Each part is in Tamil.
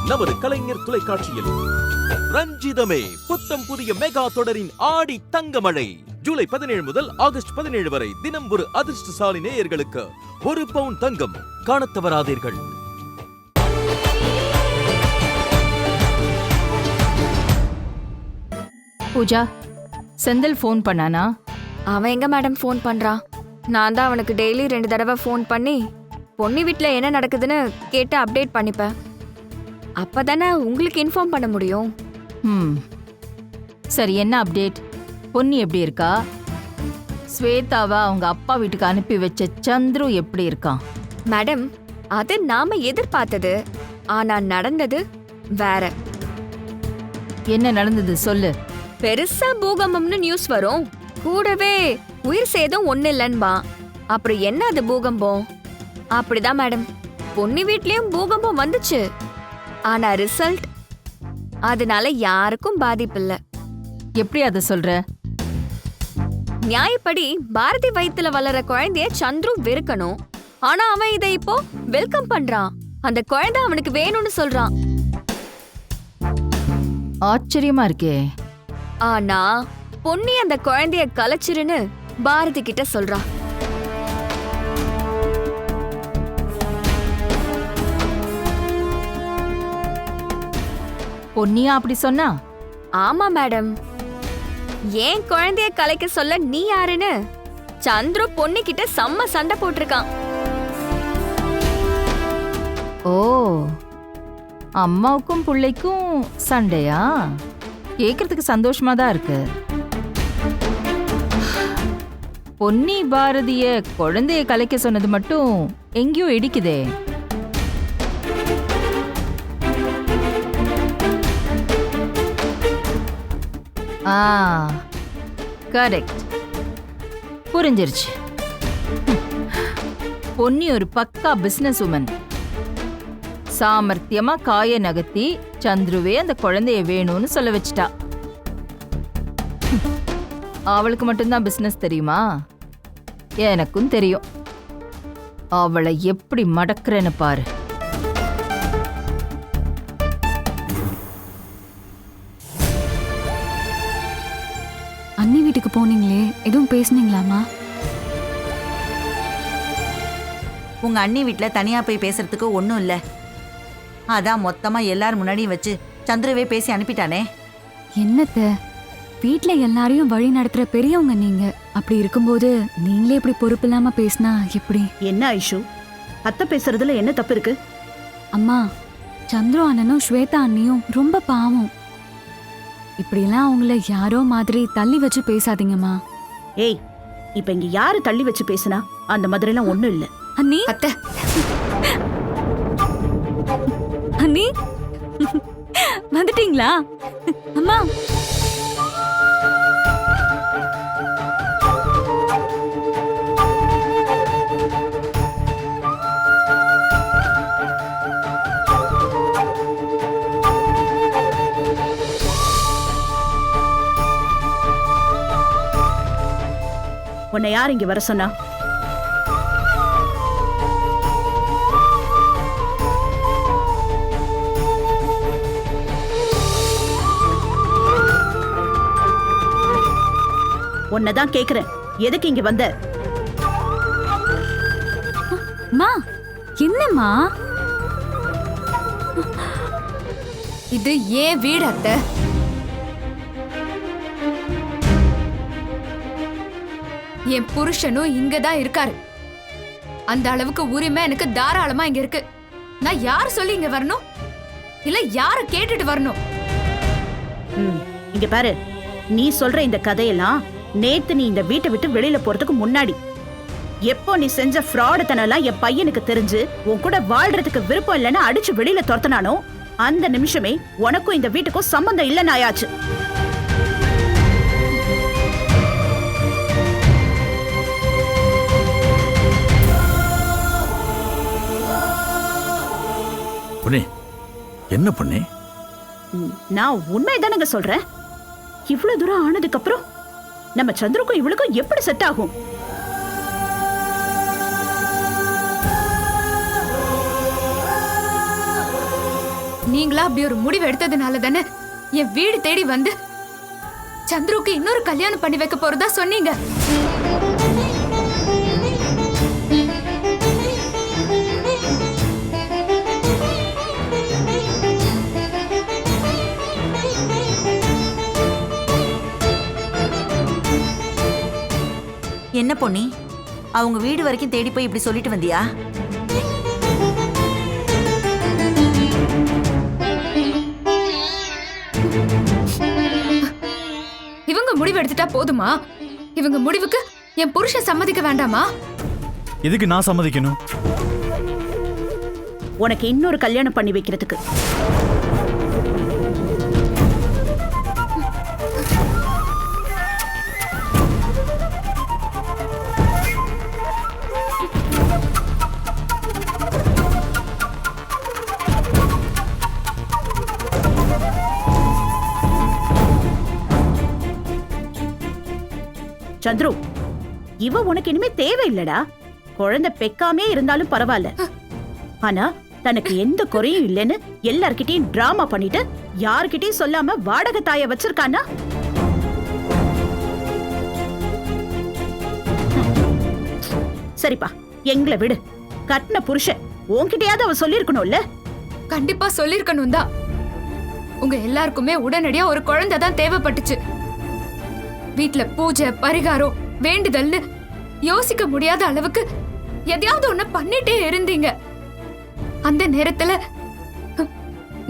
நமது கலைஞர் தொலைக்காட்சியில். ரஞ்சிதமே புத்தம் புதிய மெகா தொடரின் ஆடி தங்கமழை ஜூலை 17 முதல் ஆகஸ்ட் 17 வரை தினம் ஒரு அதிர்ஷ்டசாலி நேயர்களுக்கு 1 பவுன் தங்கம். காணத் தவறாதீர்கள். பூஜா, செந்தில் ஃபோன் பண்ணானா? அவன் எங்க மேடம் ஃபோன் பண்றான்? நான் தான் அவனுக்கு டெய்லி 2 தடவை ஃபோன் பண்ணி பொன்னி வீட்டில் என்ன நடக்குதுன்னு கேட்டு அப்டேட் பண்ணிப்பேன். அப்பதானே உங்களுக்கு இன்ஃபார்ம் பண்ண முடியும். சரி, என்ன அப்டேட்? பொன்னி எப்படி இருக்கா? ஸ்வேதாவை அவங்க அப்பா வீட்டுக்கு அனுப்பி வச்ச சந்துரு எப்படி இருக்கான்? மேடம், அது நாம எதிர்பார்த்தது. ஆனா நடந்தது வேற. என்ன நடந்தது சொல்லு. பெருசா பூகம்பம்னு நியூஸ் வரும், கூடவே உயிர் சேதம் ஒண்ணு இல்லன்பா. அப்புறம் என்ன அது பூகம்பம்? அப்படிதான் மேடம், பொன்னி வீட்லயும் பூகம்பம் வந்துச்சு. ஆனா ரிசல்ட், அதனால யாருக்கும் பாதிப்பு இல்ல. எப்படி அத சொல்ற? நியாயப்படி பாரதி வயித்துல வளர குழந்தைய சந்துரு வெறுக்கணும். ஆனா அவன் இதை இப்போ வெல்கம் பண்றான். அந்த குழந்தை அவனுக்கு வேணும்னு சொல்றான். ஆச்சரியமா இருக்கே. ஆனா பொன்னி அந்த குழந்தைய கலைச்சிருன்னு பாரதி கிட்ட சொல்றா. பொன்னியா அப்படி சொன்னா? ஆமா மேடம், ஏன் குழந்தைய கலைக்க சொல்ல நீ யாருன்னு சந்துரு பொன்னி கிட்ட செம்ம சண்டை போட்டிருக்கான். ஓ, அம்மாவுக்கும் பிள்ளைக்கும் சண்டையா? கேக்குறதுக்கு சந்தோஷமா தான் இருக்கு. பொன்னி பாரதிய குழந்தைய கலைக்க சொன்னது மட்டும் எங்கேயோ இடிக்குதே. கரெக்ட், புரிஞ்சிருச்சு. பொன்னி ஒரு பக்கா பிசினஸ் உமன். சாமர்த்தியமா காய நகர்த்தி சந்துருவே அந்த குழந்தைய வேணும்னு சொல்ல வச்சிட்டா. அவளுக்கு மட்டும்தான் பிசினஸ் தெரியுமா? எனக்கும் தெரியும். அவளை எப்படி மடக்குறேன்னு பாரு. அண்ணி வீட்டுக்கு போனீங்களே, எதுவும் பேசுனீங்களாமா? உங்க அண்ணி வீட்டுல தனியா போய் பேசுறதுக்கு ஒன்றும் இல்லை. அதான் மொத்தமா எல்லாரும் முன்னாடியும் வச்சு சந்துருவே பேசி அனுப்பிட்டானே. என்னத்த, வீட்ல எல்லாரையும் வழி நடத்துற பெரியவங்க நீங்க. அப்படி இருக்கும்போது நீங்களே இப்படி பொறுப்பு இல்லாம பேசினா எப்படி? என்ன ஐஷு, அத்தை பேசுறதுல என்ன தப்பு இருக்கு? அம்மா, சந்துரு அண்ணனும் ஸ்வேதா அண்ணியும் ரொம்ப பாவம். இப்படிலாம் அவங்கள யாரோ மாதிரி தள்ளி வச்சு பேசாதீங்கம்மா. ஏய், இப்ப இங்க யாரு தள்ளி வச்சு பேசினா? அந்த மாதிரி எல்லாம் ஒண்ணும் இல்ல. அண்ணி, அத்தை, அண்ணி வந்துட்டீங்களா? அம்மா, உன்னை யார் இங்க வர சொன்னா? உன்னதான் கேக்குறேன், எதுக்கு இங்க வந்த? அம்மா, என்னம்மா இது ஏன் வீடு அத்தை. என் புருஷனும் இங்கதான் இருக்காரு. அந்த அளவுக்கு உரிமை எனக்கு தாராளமா இங்க இருக்கு. நான் யார் சொல்லி இங்க வரணும்? இல்ல யார கேட்டுட்டு வரணும்? இங்க பாரு, நீ சொல்ற இந்த கதையெல்லாம் நேத்து நீ இந்த வீட்டை விட்டு வெளியில போறதுக்கு முன்னாடி, எப்போ நீ செஞ்ச ஃப்ராடுத்தனெல்லாம் என் பையனுக்கு தெரிஞ்சு உன் கூட வாழ்றதுக்கு விருப்பம் இல்லைன்னு அடிச்சு வெளியில துரத்துனானோ அந்த நிமிஷமே உனக்கும் இந்த வீட்டுக்கும் சம்பந்தம் இல்லைன்னு ஆயாச்சு. என்ன பண்ணே? நான் உண்மைதானங்க சொல்றேன். இவ்வளவு தூரம் ஆனதுக்கு அப்புறம் நம்ம சந்திரக்கும் இவளுக்கும் எப்படி செட் ஆகும்? நீங்களா அப்படி ஒரு முடிவு எடுத்ததுனால தானே என் வீடு தேடி வந்து சந்துருக்கு இன்னொரு கல்யாணம் பண்ணி வைக்க போறதா சொன்னீங்க. என்ன பொன்னி, அவங்க வீடு வரைக்கும் தேடி போய் இப்படி சொல்லிட்டு வந்தியா? இவங்க முடிவு எடுத்துட்டா போதுமா? இவங்க முடிவுக்கு என் புருஷன் சம்மதிக்க வேண்டாமா? எதுக்கு நான் சம்மதிக்கணும்? உனக்கு இன்னொரு கல்யாணம் பண்ணி வைக்கிறதுக்கு. சந்துரு, இவ உனக்கு இனிமே தேவையில்லடா. குழந்தை பெக்காமே இருந்தாலும் பரவாயில்ல. ஆனா தனக்கு எந்த குறையும் இல்லைன்னு எல்லார்கிட்டயும் டிராமா பண்ணிட்டு யார்கிட்டயும் சொல்லாம வாடகை தாய வச்சிருக்கானா? சரிப்பா, எங்களை விடு. கட்டின புருஷன் உன்கிட்டயாவது அவ சொல்லிருக்கணும்ல. கண்டிப்பா சொல்லிருக்கணும் தான். உங்க எல்லாருக்குமே உடனடியா ஒரு குழந்தை தான் தேவைப்பட்டுச்சு. வீட்ல பூஜை பரிகாரம் வேண்டுதல்னு யோசிக்க முடியாத அளவுக்கு எதையாவது ஒண்ணு பண்ணிட்டே இருந்தீங்க. அந்த நேரத்துல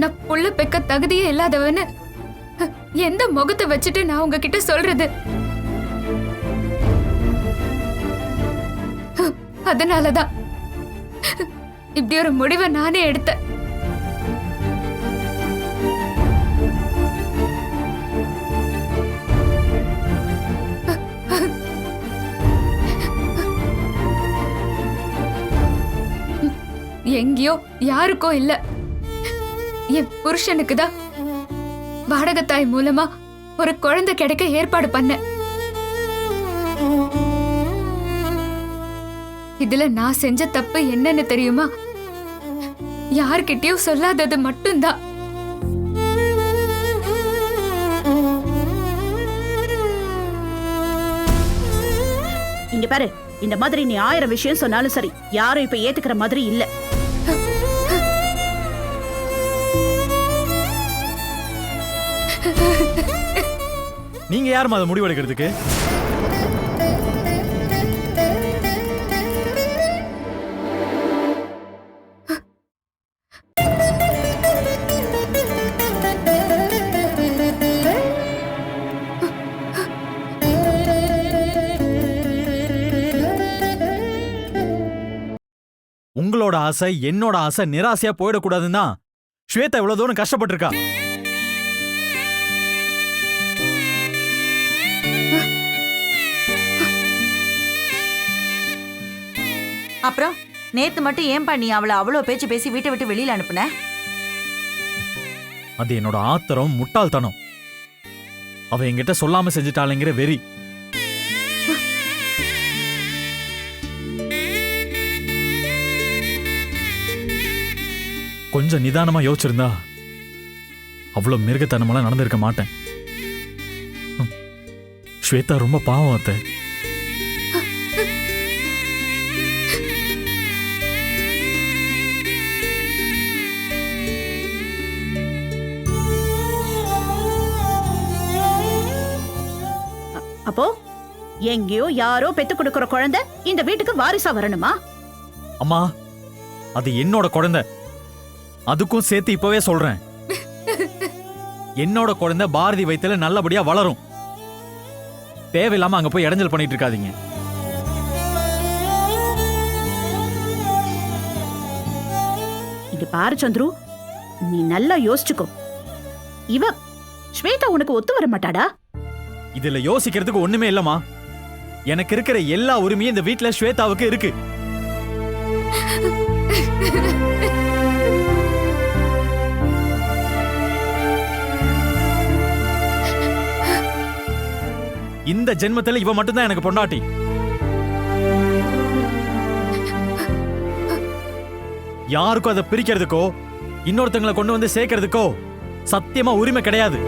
நான் புள்ள பெக்க தகுதியே இல்லாதவன்னு எந்த முகத்தை வச்சுட்டு நான் உங்ககிட்ட சொல்றது? அதனாலதான் இப்படி ஒரு முடிவை நானே எடுத்தேன். எங்கேயோ யாருக்கோ இல்ல, என் புருஷனுக்கு தான் வாடகத்தாய் மூலமா ஒரு குழந்தை கிடைக்க ஏற்பாடு பண்ண. இதுல நான் செஞ்ச தப்பு என்னன்னு தெரியுமா? யார்கிட்டயும் சொல்லாதது மட்டும்தான். இங்க பாரு, இந்த மாதிரி நீ 1000 விஷயம் சொன்னாலும் சரி, யாரும் இப்ப ஏத்துக்கிற மாதிரி இல்ல. நீங்க யாரும் அதை முடிவெடுக்கிறதுக்கு? உங்களோட ஆசை என்னோட ஆசை நிராசையா போயிடக்கூடாதுன்னா ஸ்வேதா இவ்வளவு தூரம் கஷ்டப்பட்டிருக்கா. அப்புறம் நேத்து மட்டும் ஏன்பா நீ அவளை அவ்வளவு பேச்சு பேசி வீட்டை விட்டு வெளியில அனுப்புன? அது என்னோட ஆத்திரம், முட்டாள்தனம். அவ என்கிட்ட சொல்லாம செஞ்சுட்டாளுங்கிற வெறி. கொஞ்சம் நிதானமா யோசிச்சிருந்தா அவ்வளவு மிருகத்தனமெல்லாம் நடந்திருக்க மாட்டேன். ஸ்வேதா ரொம்ப பாவம் அத்தை. அப்போ எங்கேயோ யாரோ பெத்து கொடுக்கிற குழந்தை இந்த வீட்டுக்கு வாரிசா வரணுமா? அம்மா, அது என்னோட குழந்தை. அதுக்கும் சேர்த்து இப்பவே சொல்றேன், என்னோட குழந்தை பாரதி வயித்துல நல்லபடியா வளரும். தேவையில்லாம அங்க போய் இடைஞ்சல் பண்ணிட்டு இருக்காதீங்க. இங்க பாரு சந்துரு, நீ நல்லா யோசிச்சுக்கோ. இவ ஸ்வேதா உனக்கு ஒத்து வர மாட்டாடா. இதுல யோசிக்கிறதுக்கு ஒண்ணுமே இல்லம்மா. எனக்கு இருக்கிற எல்லா உரிமையும் இந்த வீட்டுல ஸ்வேதாவுக்கு இருக்கு. இந்த ஜென்மத்துல இவ மட்டும்தான் எனக்கு பொண்டாட்டி. யாருக்கும் அதை பிரிக்கிறதுக்கோ இன்னொருத்தங்களை கொண்டு வந்து சேர்க்கறதுக்கோ சத்தியமா உரிமை கிடையாது.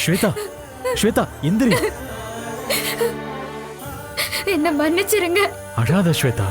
ஸ்வேதா, ஸ்வேதா எந்திரி. என்ன மன்னிச்சிருங்க. அழாத ஸ்வேதா.